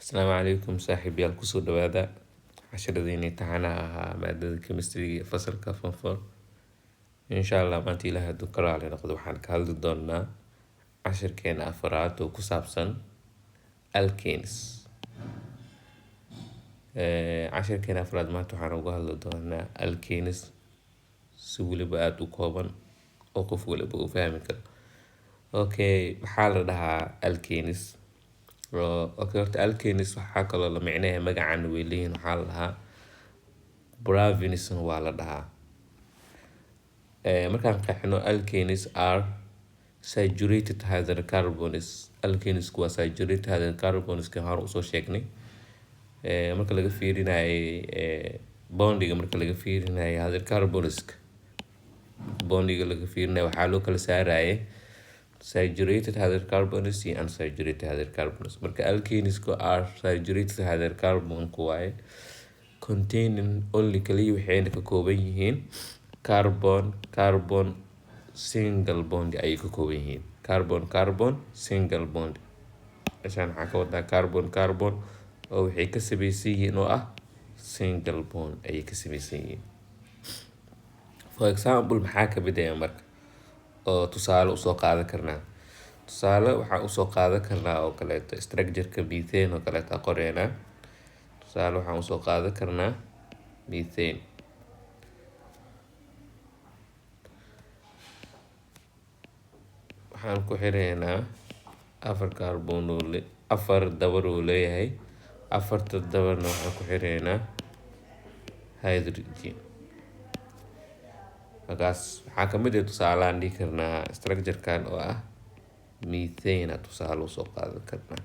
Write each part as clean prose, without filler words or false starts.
السلام عليكم صاحبي الكسو دوادا عشرة ديني تحنا مادة كيمستري فصل كفنفر إن شاء الله ما تي لها دكرة على نقد وحنك هل دونا عشر كين أفراد وكسابسن alkanes عشر كين أفراد ما تحنا وهل دونا alkanes سهولة بقى وكوبن أوقف ولا بقى فاهمك أوكي بحال لها alkanes اوكي horta alkanes waxaa kaloo la micnaha magacaan way leeyihiin waxaa la dhahaa bravinism waa la dhahaa markaan qeexno alkanes are saturated hydrocarbons alkanes waa saturated hydrocarbons ka hor usoo sheegnay marka laga fiirinayo bondiga marka laga fiirinayo hydrocarbons bondiga laga fiirinayo waxaa loo kala saarayay saturated hydrocarbons and unsaturated hydrocarbons marka alkanes are saturated hydrocarbon waaye containing only kaliya waxayna ka kooban yihiin carbon single bond ay ka kooban yihiin carbon single bond ashaan waxaa ka wadaa carbon oo waxay ka samaysan yihiin oo ah single bond ay ka samaysan yihiin for example maxaa ka mid ah marka oo tusaale usoo qaadan karnaa tusaale waxaa usoo qaadan karnaa oo kaleeto structure-ka methane oo kaleeto qoreynaa tusaale waxaan usoo qaadan karnaa methane waxaan ku xireynaa afar dabar uu leeyahay afarta dabarna waxaan ku xireynaa hydrogen markaas waxaa ka mid ah tusaaleaan dhihi karnaa structure-kan oo ah methane tusaale usoo qaadan karnaa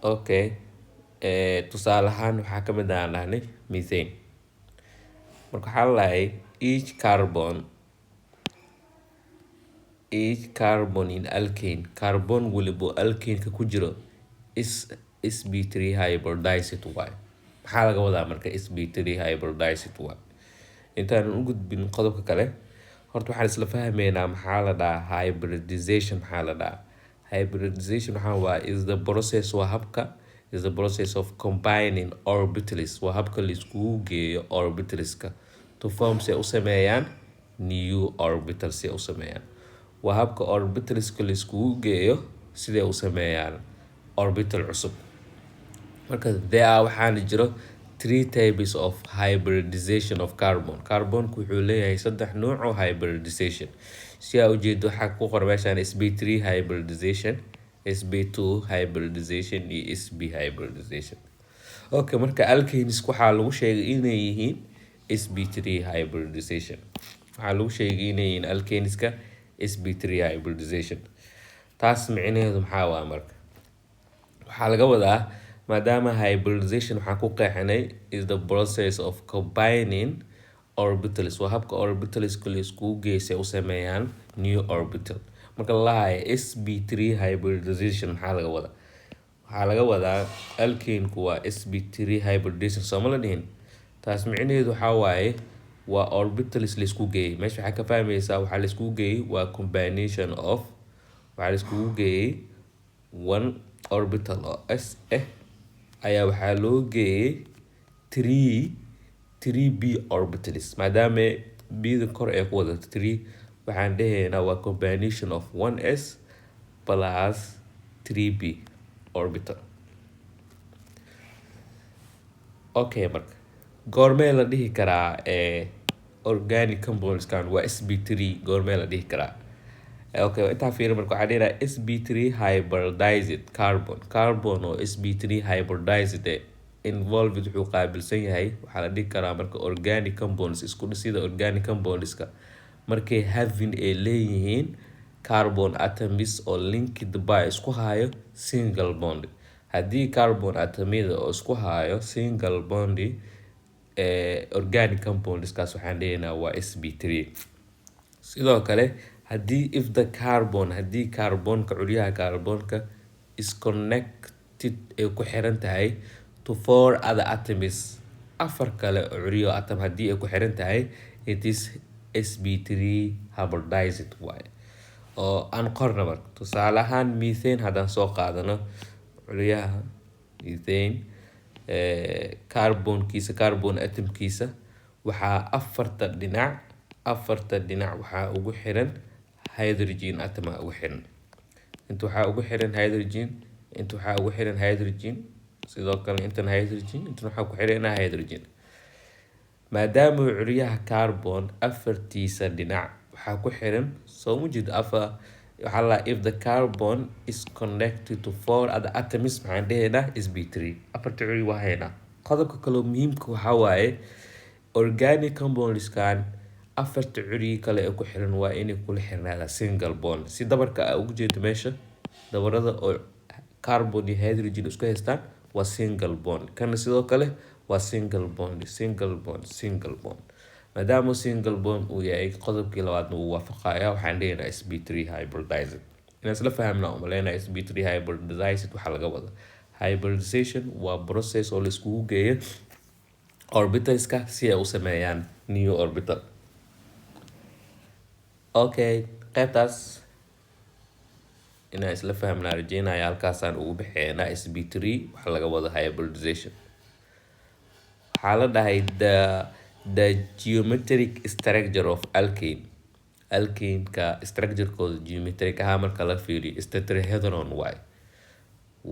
okay tusaale ahaan waxaa ka mid aan dhahnay methane marka waxaa lalahay each carbon in alkane carbon waliba alkane-ka ku jiro sb3 hybridized waay maxaa laga wadaa marka sb3 hybridized waay intaan u gudbin qodobka kale horta waxaan isla fahmeynaa maxaa la dhahaa hybridization maxaa la dhahaa hybridization waxaa waa is the process of combining orbitals waa habka la iskugu geeyo orbitalska to form si ay u sameeyaan new orbital si ay u sameeyaan waa habka orbitalska la iskugu geeyo siday u sameeyaan orbital cusub marka waxaana jiro 3 types of hybridization of carbonku wuxuu leeyahay 3 nooc oo hybridization si aa ujeedo waxaa ku qoran meeshaan sb3 hybridization sb2 hybridization iyo sb hybridization okay marka alkanes waxaa lagu sheegay inay yihiin sb3 hybridization waxaa lagu sheegay inay yihiin alkaneska sb3 hybridization taas micnaheedu maxaa waa marka waxaa laga wadaa maadaama hybridization waxaan ku qeexnay is the process of combining orbitals waa habka orbitalska la iskugu geysay u sameeyaan new orbital marka lalahayo sb3 hybridization maxaa laga wadaa waxaa laga wadaa alkaneku waa sb3 hybridization sooma la dhihin taas micnaheedu waxaa waaye waa orbitals la isku geeyey meesha waxaa ka fahmaysaa waxaa la iskugu geeyey waa combination of waxaa la iskugu geeyey one orbital oo s ayaa waxaa loo geeyey 3b orbitals maadaama bida kor ay ku wadato 3 waxaan dhahaynaa waa combination of 1s plus 3b orbital okay marka goormee la dhihi karaa organic compoundskan waa sb3 goormee la dhihi karaa okay intaa fiiri marka waxaa dhiraa sb3 hybridized carbon oo sb3 hybridized involved wuxuu qaabilsan yahay waxaa la dhihi karaa marka organic compounds isku dhisida organic compoundska markay having ay leeyihiin carbon atoms oo linked by isku hayo single bond haddii carbon atomida oo isku hayo single bond organic compoundskaas waxaan dhahaynaa waa sb3 sidoo kale haddii carbonka curyaha carbonka is connected ay ku xiran tahay to 4 other atoms afar kale oo curyo atom haddii ay ku xiran tahay it is sb3 hybridized waaye oo aan qorna marka tusaale ahaan methane haddaan soo qaadano curyaha methane carbon atomkiisa waxaa afarta dhinac waxaa ugu xiran hydrogen atom ugu xiran inta waxaa ugu xiran hydrogen inta waxaa ugu xiran hydrogen sidoo kale intan hydrogen intan waxaa ku xiran hydrogen maadaama curyaha carbon afartiisa dhinac waxaa ku xiran soo mujid waxaa la if the carbon is connected to four other atoms maxaan dhehaynaa sp3 afarta curya waa haynaa qodobka kaloo muhiimka waxaa waaye organic compoundskan afarta curyi kale ee ku xiran waa inay kula xirnaadaan single bond si dabarka aa ugu jeedo meesha dabarada oo carbon iyo hydrogen isku haystaan waa single bond kana sidoo kale waa single bond maadaama single bond uu yahay qodobkii labaadna uu waafaqaya waxaan leeyahay sp3 hybridization inaan isla fahamna umaleynaya sp3 hybridization waxaa laga wada hybridization waa process oo la iskugu geeyo orbitalska si ay u sameeyaan new orbital okay qaybtaas inaan isla fahamnaa rajeynaya halkaasaan ugu baxeynaa sp3 waxaa laga wada hybridization waxaa la dhahay the geometric structure of alkaneka structurekooda geometric ahaa marka la fiiriyo tetrahedron waay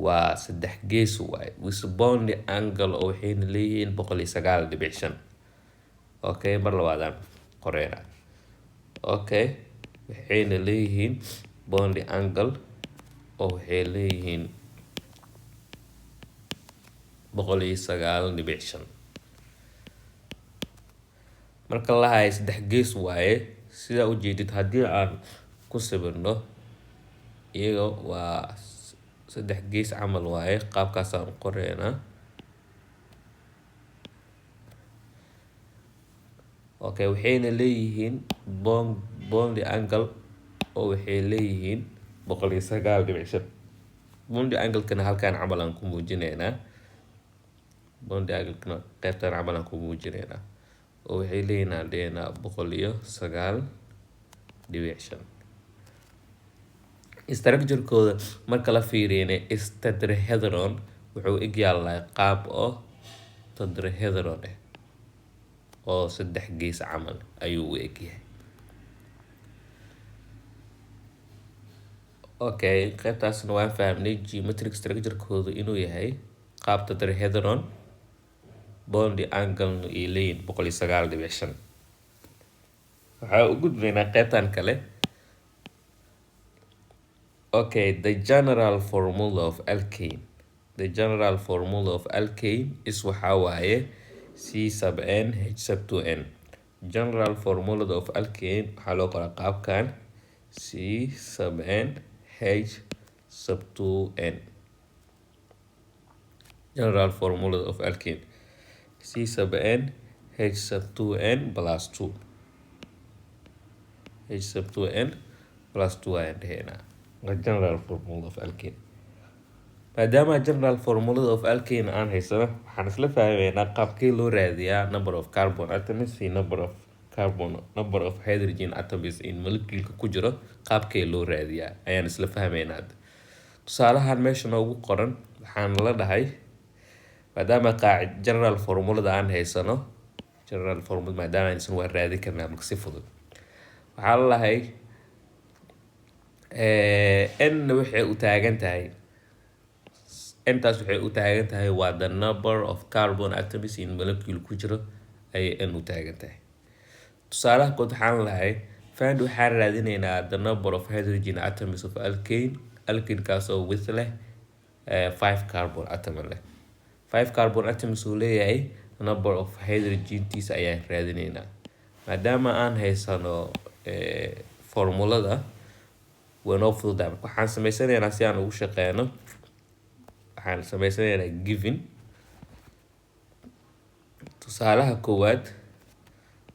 waa 3 gees waay with bond angle oo waxayna leeyihiin 109.5 okay mar labaadaan qoreena okay waxayna leeyihiin bond angle oo waxay leeyihiin 109.5 marka la hayo 3 gees waaye sidaa ujeedid haddii aan ku sawirno iyaga waa 3 gees camal waaye qaabkaasaan qoreynaa okay waxayna leeyihiin bond angle oo waxay leeyihiin 109.5 bond angle-kana halkaan camal aan ku muujinaynaa bond angle-kana qaybtaan camal aan ku muujinaynaa oo waxay leeyihiin aan dhehnaa 109.5 structurekooda marka la fiiriyana tetrahedron wuxuu eg yaallaa qaab oo tetrahedron oo 3 gees camal ayuu u egyahay okay qaybtaasna waan fahamnay geometric structurekooda inuu yahay qaab tetrahedron bond angle ay leeyihiin 109.5 waxaa u gudbaynaa qaybtan kale okay the general formula of alkane is waxaa waaye c sub n h sub 2n general formula of alkane waxaa loo qoraa qaabkan c sub n h sub 2n general formula of alkane c sub n h sub 2n plus 2 h sub 2n plus 2 ayaan dhehaynaa general formula of alkane maadaama general formula of alkane aan haysano waxaan isla fahmaynaa qaabkee loo raadiyaa number of carbon atoms iyo number of hydrogen atoms in moleculeka ku jiro qaabkee loo raadiyaa ayaan isla fahmaynaa tusaalahan meesha noogu qoran waxaan la dhahay maadaama general formulada aan haysano general formula maadaama aysan waa raadi karnaa marka si fudud waxaa la dhahay n waxay u taagan tahay intaas waxay u taagan tahay waa the number of carbon atoms in molecule ku jiro ayay n u taagan tahay tusaalaha kood waxaan lahay find waxaan raadinaynaa the number of hydrogen atoms of alkanekaas oo with leh 5 carbon atom leh 5 carbon atoms uu leeyahay number of hydrogentiisa ayaan raadinaynaa maadaama aan haysano formulada wanoo fududaa waxaan samaysanaynaa si aan ugu shaqeyno waxaan samaysanaynaa given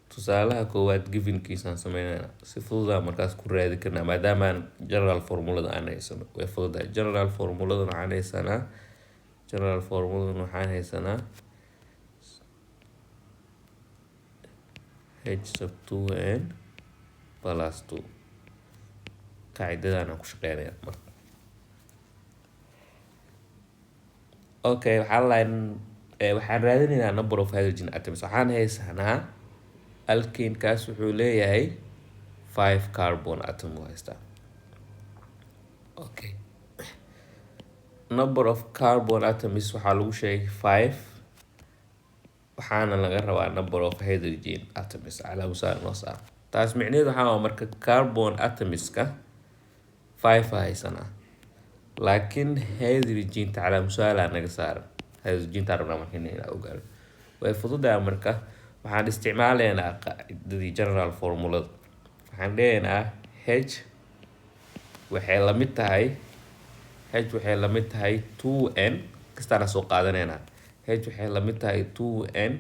tusaalaha koowaad givenkiisaan sameynaynaa si fududaa markaas ku raadi karnaa maadaama aan general formulada aan haysano way fududahay general formuladan waxaan haysanaa h sub 2n plus 2 qaacidadan aan ku shaqeynaya marka. Okay, waxaan raadinaynaa number of hydrogen atoms. Waxaan haysanaa alkane kaas wuxuu leeyahay 5 carbon atom u haystaa. Okay, number of carbon atoms waxaa lagu sheegay 5, waxaana laga rabaa number of hydrogen atoms calaamusaar noo saar. Taas micnaheedu waxaa waa marka carbon atomiska 5 haysanaa, laakiin hydrogen calaamusaar naga saaran. hydrogen rabnaa marka inaan ogaano. Way fududahay marka. Waxaan isticmaalaynaa qaacidadii general formulada. Waxaan leenahay H waxay la mid tahay 2n kastaana soo qaadanaynaa. H waxay la mid tahay 2n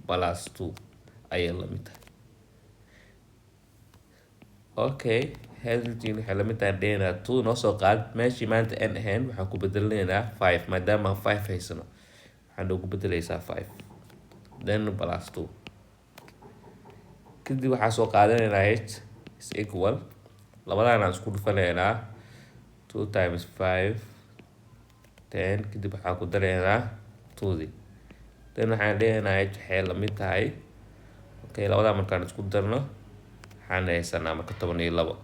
plus 2 ayay la mid tahay. Okay, hydrogen waxay la mid tahay dheena 2 noo soo qaad. Meeshii maanta n ahayn waxaan ku bedelinaynaa 5 maadaama 5 haysano. Waxaan ugu bedelaysaa 5 then plus 2. Kadib waxaan soo qaadanaynaa H is equal labadaan aan isku dhufanaynaa 2 times 5 10. Kadib waxaan ku daraynaa 2 then waxaan leenahay H waxay la mid tahay okay labadaan markaan isku darno waxaan haysanaa marka 12.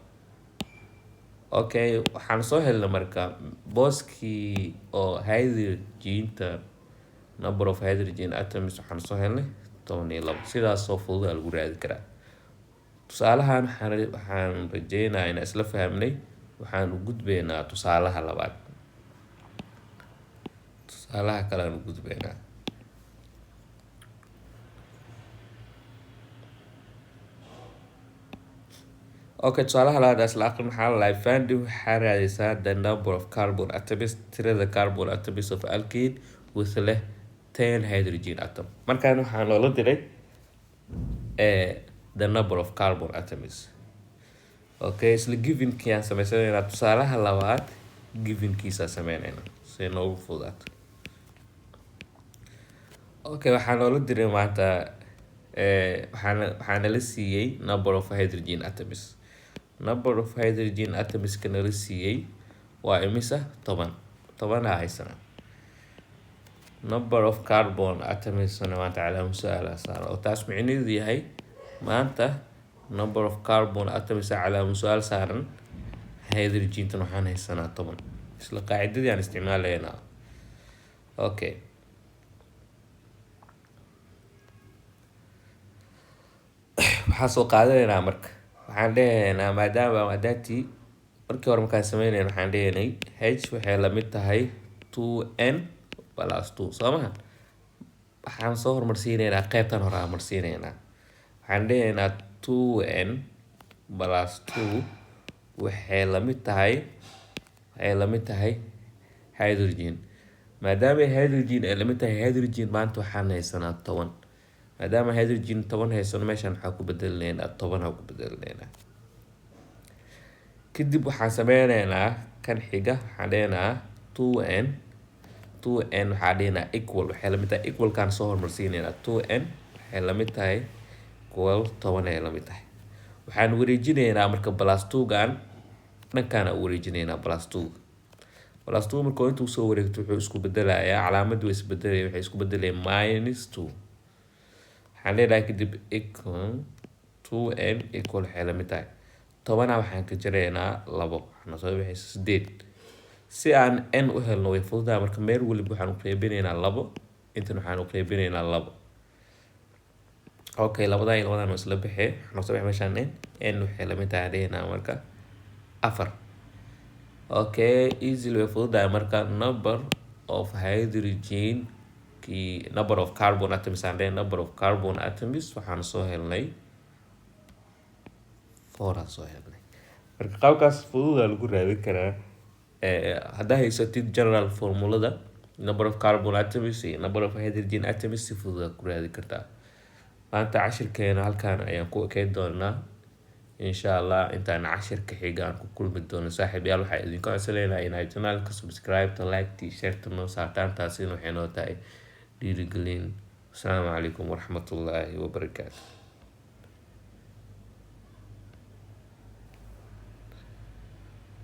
Okay, waxaan soo helnay marka booskii oo hydrogen number of hydrogen atoms waxaan soo helnay 12. sidaas soo fudud lagu raadi karaa. Tusaalahan waxaan rajeynayaa inaan isla fahamnay. Waxaan u gudbaynaa tusaalaha labaad. Tusaalaha kale aan u gudbaynaa. Okay, tusaalaha labaad isla aqrin waxaa la find waxaa raadaysaa the number of carbon atoms, tirada carbon atoms of alkane with leh 10 hydrogen atom. Markaan waxaan loola diray the number of carbon atoms. Okay, isla given-kii aan samaysanayna tusaalaha labaad given-kiisa sameynayna si noogu fududaato. Okay, waxaan loola diray maanta waxaana la siiyey number of hydrogen atoms. Number of hydrogen atoms kana la siiyey waa imisa 10 haysanaa. Number of carbon atoms maanta calaamusaar saaran oo taas micnaheedu yahay maanta number of carbon atoms calaamusaar saaran hydrogen tan waxaan haysanaa 10. isla qaacidadii aan isticmaalaynaa. Okay, waxaan soo qaadanaynaa marka. Waxaan leeyahay maadaati markii hore markaan sameynayna waxaan leeyahay H waxay la mid tahay 2n plus 2 soo maha. Waxaan soo hormarsiinaynaa qaybtan hore aan marsiinaynaa. Waxaan leeyahay 2n plus 2 waxay la mid tahay hydrogen. maadaama hydrogen ay la mid tahay hydrogen maanta waxaan haysanaa 10. maadaama hydrogen 10 haysano meeshaan waxaan ku bedelinaynaa 10 aan ku bedelinaynaa. kadib waxaan sameynaynaa kan xiga. waxaan leenahay 2n waxaa leenahay equal waxay la mid tahay equal kaan soo hormarsiinaynaa 2n waxay la mid tahay equal 10 ay la mid tahay. waxaan wareejinaynaa marka plus 2 gaan dhankaana u wareejinaynaa plus 2 marka intuu soo wareegto wuxuu isku bedelayaa calaamadu way isbedelaya waxay isku bedelayaan -2. waxaan leenahay kadib equal 2n equal waxay la mid tahay 10 waxaan ka jaraynaa 2 waxaana soo bixaysa 8. si aan n u helno way fududahay marka meel waliba waxaan u qaybinaynaa 2 intan waxaan u qaybinaynaa 2. Okay, labadaan isla bixi waxaan soo bixi meeshaan n waxay la mid tahay marka 4. Okay, easily way fududahay marka number of hydrogen number of carbon atoms and number of carbon atoms waxaan soo helnay 4 soo helnay. marka qaabkaas fudud lagu raadin karaa. haddaa haysatid general formulada number of carbon atoms iyo number of hydrogen atoms si fudud ku raadin kartaa. maanta cashirkeena halkaan ayaan ku ekeyn doonaa insha Allah. intaan cashirka xiga aan ku kulmi doono saaxiibayaal waxaan idin ka codsanaynaa inaad channelka subscribe like share noo saartaan. taasina waxay noo tahay dhiirigelin. Assalaamu calaykum waraxmatullaahi wabarakaatuh.